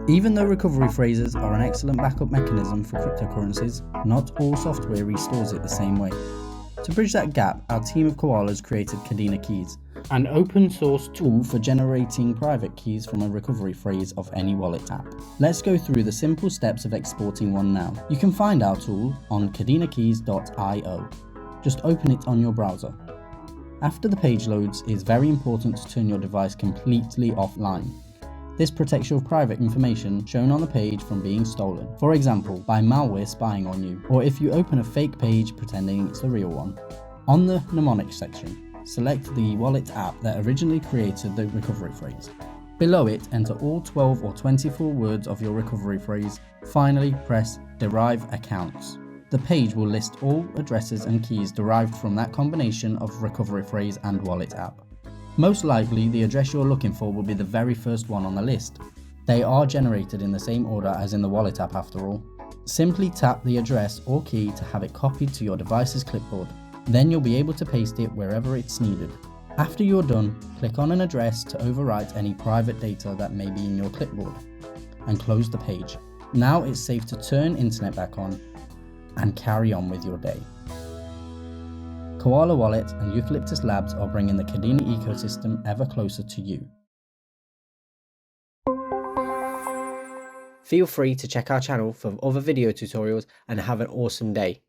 Even though recovery phrases are an excellent backup mechanism for cryptocurrencies, not all software restores it the same way. To bridge that gap, our team of koalas created Kadena Keys, an open source tool for generating private keys from a recovery phrase of any wallet app. Let's go through the simple steps of exporting one now. You can find our tool on kadenakeys.io. Just open it on your browser. After the page loads, it's very important to turn your device completely offline. This protects your private information shown on the page from being stolen, for example by malware spying on you, or if you open a fake page pretending it's the real one. On the mnemonics section, select the wallet app that originally created the recovery phrase. Below it, enter all 12 or 24 words of your recovery phrase. Finally, press Derive Accounts. The page will list all addresses and keys derived from that combination of recovery phrase and wallet app. Most likely, the address you're looking for will be the very first one on the list. They are generated in the same order as in the wallet app after all. Simply tap the address or key to have it copied to your device's clipboard. Then you'll be able to paste it wherever it's needed. After you're done, click on an address to overwrite any private data that may be in your clipboard, and close the page. Now it's safe to turn internet back on and carry on with your day. Koala Wallet and Eucalyptus Labs are bringing the Kadena ecosystem ever closer to you. Feel free to check our channel for other video tutorials and have an awesome day.